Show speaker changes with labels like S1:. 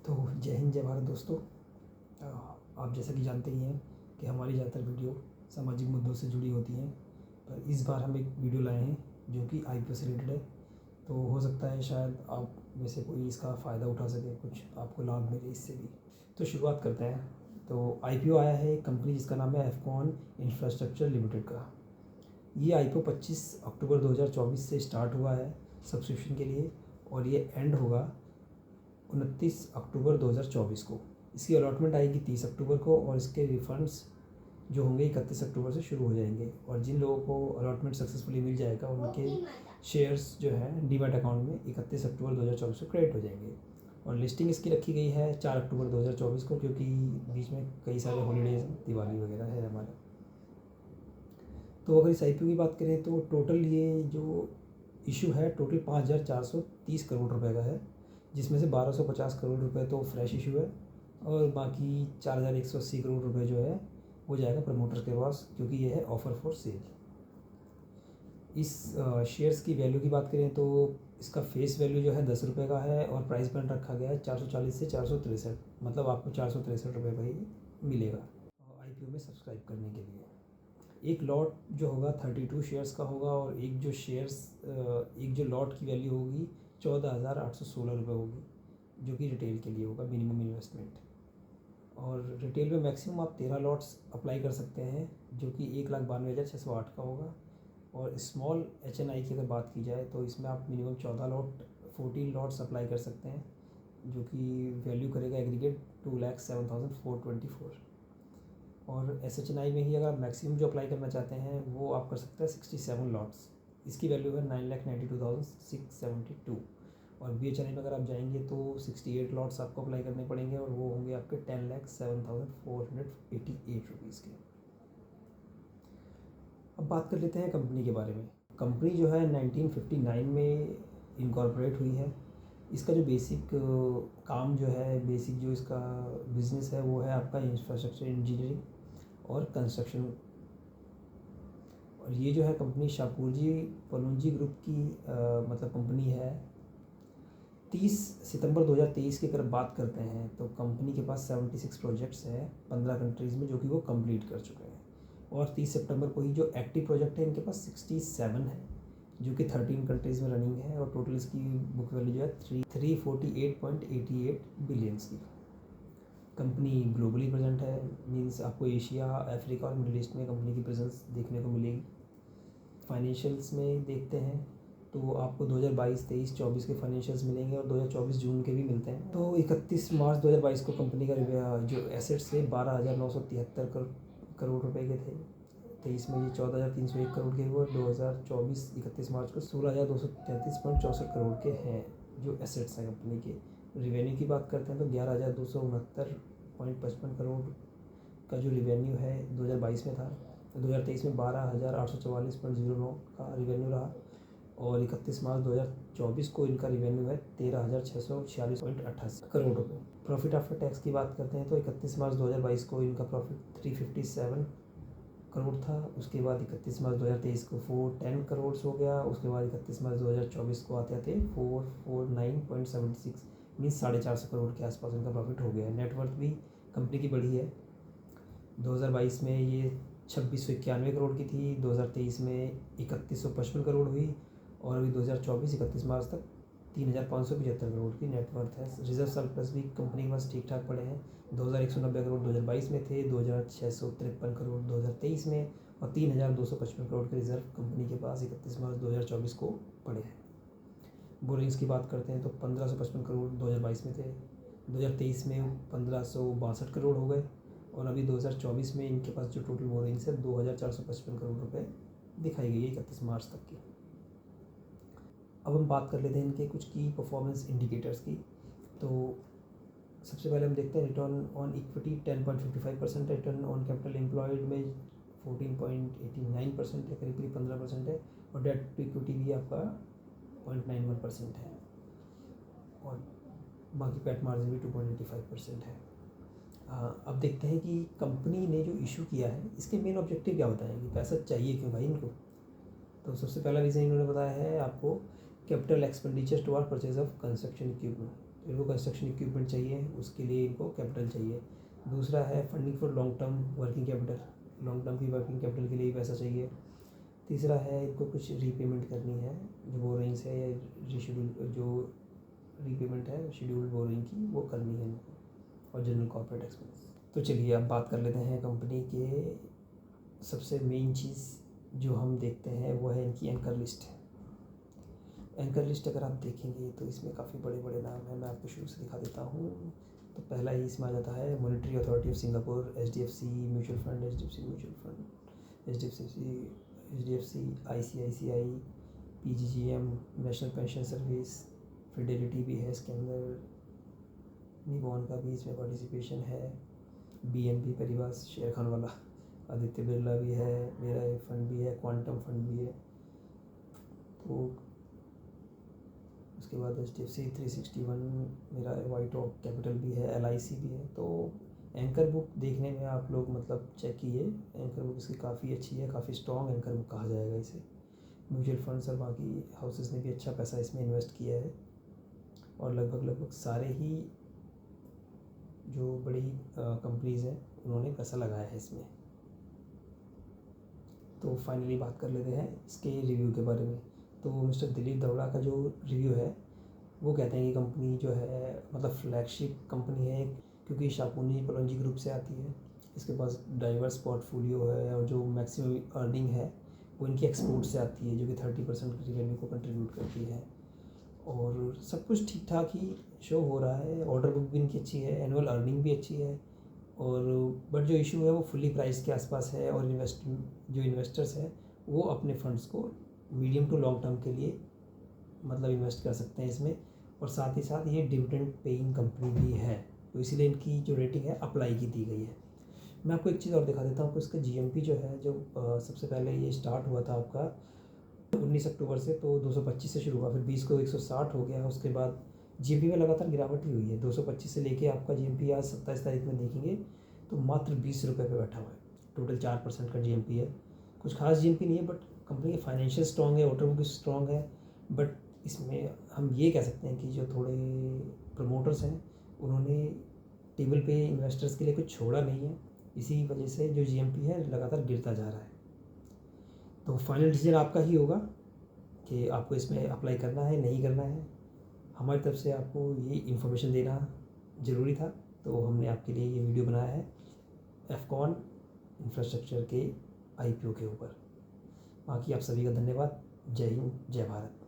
S1: तो जय हिंद जय भारत दोस्तों। आप जैसा कि जानते ही हैं कि हमारी ज़्यादातर वीडियो सामाजिक मुद्दों से जुड़ी होती हैं, पर इस बार हम एक वीडियो लाए हैं जो कि आईपीओ से रिलेटेड है। तो हो सकता है शायद आप में से कोई इसका फ़ायदा उठा सके, कुछ आपको लाभ मिले इससे भी। तो शुरुआत करते हैं। तो आईपीओ आया है एक कंपनी जिसका नाम है एफकॉन इंफ्रास्ट्रक्चर लिमिटेड का। ये आईपीओ 25 अक्टूबर 2024 से स्टार्ट हुआ है सब्सक्रिप्शन के लिए, और ये एंड होगा 29 अक्टूबर 2024 को। इसकी अलॉटमेंट आएगी 30 अक्टूबर को, और इसके रिफंड्स जो होंगे 31 अक्टूबर से शुरू हो जाएंगे। और जिन लोगों को अलॉटमेंट सक्सेसफुली मिल जाएगा उनके शेयर्स जो है डीमैट अकाउंट में 31 अक्टूबर 2024 को क्रेडिट हो जाएंगे। और लिस्टिंग इसकी रखी गई है 4 अक्टूबर 2024 को, क्योंकि बीच में कई सारे हॉलीडेज, दिवाली वगैरह है हमारा। तो अगर इस आईपीओ की बात करें तो टोटल ये जो इशू है टोटल 5,430 करोड़ रुपए का है, जिसमें से 1,250 करोड़ रुपए तो फ्रेश इशू है, और बाकी 4,180 करोड़ रुपए जो है वो जाएगा प्रमोटर्स के पास, क्योंकि ये है ऑफर फॉर सेल। इस शेयर्स की वैल्यू की बात करें तो इसका फेस वैल्यू जो है 10 रुपये का है, और प्राइस बैंड रखा गया है 440 से 463, मतलब आपको 463 रुपये का ही मिलेगा आईपीओ में सब्सक्राइब करने के लिए। एक लॉट जो होगा 32 शेयर्स का होगा, और एक जो लॉट की वैल्यू होगी 14,816 रुपये होगी, जो कि रिटेल के लिए होगा मिनिमम इन्वेस्टमेंट। और रिटेल में मैक्सिमम आप 13 लॉट्स अप्लाई कर सकते हैं, जो कि 1,92,608 का होगा। और स्मॉल HNI की अगर बात की जाए तो इसमें आप मिनिमम 14 लॉट्स अप्लाई कर सकते हैं, जो कि वैल्यू करेगा एग्रीगेट 2,07,424। और SHNI में ही अगर मैक्सिमम जो अप्लाई करना चाहते हैं वो आप कर सकते हैं 67 लॉट्स, इसकी वैल्यू है 9,92,672। और BHNI में अगर आप जाएंगे तो 68 लॉट्स आपको अप्लाई करने पड़ेंगे, और वो होंगे आपके 10,07,488 रुपीज़ के। अब बात कर लेते हैं कंपनी के बारे में। कंपनी जो है 1959 में इनकॉर्पोरेट हुई है। इसका जो बेसिक काम जो है, बेसिक जो इसका बिज़नेस है वो है आपका इंफ्रास्ट्रक्चर इंजीनियरिंग और कंस्ट्रक्शन। और ये जो है कंपनी शापूरजी पनुजी ग्रुप की मतलब कंपनी है। 30 सितंबर 2023 की अगर बात करते हैं तो कंपनी के पास 76 प्रोजेक्ट्स हैं 15 कंट्रीज़ में, जो कि वो कंप्लीट कर चुके हैं। और 30 सितंबर को ही जो एक्टिव प्रोजेक्ट है इनके पास 67 है, जो कि 13 कंट्रीज़ में रनिंग है। और टोटल इसकी बुक वैल्यू जो है 348.88 बिलियंस की। कंपनी ग्लोबली प्रेजेंट है, मीन्स आपको एशिया, अफ्रीका और मिडिल ईस्ट में कंपनी की प्रेजेंस देखने को मिलेगी। फाइनेंशियल्स में देखते हैं तो आपको 2022, 23, 24 के फाइनेंशियल्स मिलेंगे, और 2024 जून के भी मिलते हैं। तो 31 मार्च 2022 को कंपनी का जो एसेट्स थे 12,973 करोड़ रुपए के थे। 23 में ये 14,301 करोड़ के हुए। 2024 31 मार्च को 16,233.64 करोड़ के हैं जो एसेट्स हैं कंपनी के। रिवेन्यू की बात करते हैं तो 11,269.55 करोड़ का जो रिवेन्यू है 2022 में था। 2023 में 12,844.09 का रिवेन्यू रहा, और 31 मार्च 2024 को इनका रिवेन्यू है 13,646.88 करोड़ रुपये। प्रॉफिट आफ्टर टैक्स की बात करते हैं तो 31 मार्च 2022 को इनका प्रॉफिट 357 करोड़ था। उसके बाद 31 मार्च 2023 को 410 करोड़ हो गया। उसके बाद 31 मार्च 2024 को आते आते 449.76 मीन्स 450 करोड़ के आसपास इनका प्रॉफिट हो गया है। नेटवर्थ भी कंपनी की बढ़ी है। 2022 में ये 2,691 करोड़ की थी, 2023 में 3,155 करोड़ हुई, और अभी 2024 31 मार्च तक 3,575 करोड़ की नेटवर्थ है। रिजर्व सरप्लस भी कंपनी के पास ठीक ठाक पड़े हैं। 2,190 करोड़ 2022 में थे, 2,653 करोड़ 2023 में, और 3,255 करोड़ के रिजर्व कंपनी के पास 31 मार्च 2024 को पड़े हैं। बोरिंग्स की बात करते हैं तो 1,555 करोड़ 2022 में थे, 2023 में 1,562 करोड़ हो गए, और अभी 2024 में इनके पास जो टोटल बोरिंग्स है 2,455 करोड़ रुपए दिखाई गई है 31 मार्च तक की। अब हम बात कर लेते हैं इनके कुछ की परफॉर्मेंस इंडिकेटर्स की। तो सबसे पहले हम देखते हैं रिटर्न ऑन इक्विटी 10.55% है, रिटर्न ऑन कैपिटल एम्प्लॉयड में 14.89% है, करीब 15% है, और डेट टू इक्विटी भी आपका 0.91% है, और बाकी पैट मार्जिन भी 2.85% है। अब देखते हैं कि कंपनी ने जो इशू किया है इसके मेन ऑब्जेक्टिव क्या बताएं कि पैसा चाहिए क्यों भाई इनको। तो सबसे पहला रीज़न इन्होंने बताया है आपको capital expenditure toward purchase of construction equipment. तो इनको कंस्ट्रक्शन इक्विपमेंट चाहिए, उसके लिए इनको कैपिटल चाहिए। दूसरा है funding for long term working capital, long term की वर्किंग कैपिटल के लिए भी पैसा चाहिए। तीसरा है इनको कुछ रीपेमेंट करनी है, जो बोरोइंग्स है या रिशेड्यूल जो रीपेमेंट है शेड्यूल्ड बोरोइंग की, वो करनी है इनको, और जनरल कॉर्पोरेट एक्सपेंस। तो चलिए अब बात कर लेते हैं कंपनी के सबसे मेन चीज़ जो हम देखते हैं वो है इनकी एंकर लिस्ट। एंकर लिस्ट अगर आप देखेंगे तो इसमें काफ़ी बड़े बड़े नाम हैं, मैं आपको शुरू से दिखा देता हूँ। तो पहला ही इसमें आ जाता है monetary authority of Singapore, HDFC mutual fund, HDFC mutual fund, HDFC ICICI, PGGM, national pension service, Fidelity भी है इसके अंदर, निबॉन का भी इसमें पार्टिसिपेशन है, BNP परिवास शेर खान वाला, आदित्य बिरला भी है, मेरा फंड भी है, क्वांटम फंड भी है। तो उसके बाद HDFC 361, मेरा वाइट ऑक कैपिटल भी है, LIC भी है। तो एंकर बुक देखने में आप लोग मतलब चेक कीजिए, एंकर बुक इसकी काफ़ी अच्छी है, काफ़ी स्ट्रॉन्ग एंकर बुक कहा जाएगा इसे। म्यूचुअल फंड्स और बाकी हाउसेस ने भी अच्छा पैसा इसमें इन्वेस्ट किया है, और लगभग सारे ही जो बड़ी कंपनीज़ हैं उन्होंने पैसा लगाया है इसमें। तो फाइनली बात कर लेते हैं इसके रिव्यू के बारे में। तो मिस्टर दिलीप दौड़ा का जो रिव्यू है वो कहते हैं कि कंपनी जो है मतलब फ्लैगशिप कंपनी है, क्योंकि शाकुनी पलौंजी ग्रुप से आती है, इसके पास डाइवर्स पोर्टफोलियो है, और जो मैक्सिमम अर्निंग है वो इनकी एक्सपोर्ट से आती है, जो कि 30% रेवेन्यू को कंट्रीब्यूट करती है। और सब कुछ ठीक ठाक ही शो हो रहा है, ऑर्डर बुक भी इनकी अच्छी है, एनुअल अर्निंग भी अच्छी है। और बट जो इशू है वो फुली प्राइस के आसपास है, और जो इन्वेस्टर्स हैं वो अपने फंड्स को मीडियम टू लॉन्ग टर्म के लिए मतलब इन्वेस्ट कर सकते हैं इसमें। और साथ ही साथ ये डिविडेंड पेइंग कंपनी भी है, तो इसीलिए इनकी जो रेटिंग है अप्लाई की दी गई है। मैं आपको एक चीज़ और दिखा देता हूँ कि इसका GMP जो है, जो सबसे पहले ये स्टार्ट हुआ था आपका 19 अक्टूबर से, तो 225 से शुरू हुआ, फिर 20 को 160 हो गया, उसके बाद GMP में लगातार गिरावट ही हुई है। 225 से लेके आपका GMP आज 27 तारीख में देखेंगे तो मात्र 20 रुपये पे बैठा हुआ है। टोटल 4% का GMP है, कुछ खास GMP नहीं है, बट कंपनी की फाइनेंशियल स्ट्रॉन्ग है, ऑर्डर बुक स्ट्रॉन्ग है। बट इसमें हम ये कह सकते हैं कि जो थोड़े प्रमोटर्स हैं उन्होंने टेबल पे इन्वेस्टर्स के लिए कुछ छोड़ा नहीं है, इसी वजह से जो GMP है लगातार गिरता जा रहा है। तो फाइनल डिसीजन आपका ही होगा कि आपको इसमें अप्लाई करना है नहीं करना है। हमारी तरफ से आपको ये इन्फॉर्मेशन देना ज़रूरी था, तो हमने आपके लिए ये वीडियो बनाया है एफकॉन इंफ्रास्ट्रक्चर के IPO के ऊपर। बाकी आप सभी का धन्यवाद। जय हिंद, जय भारत।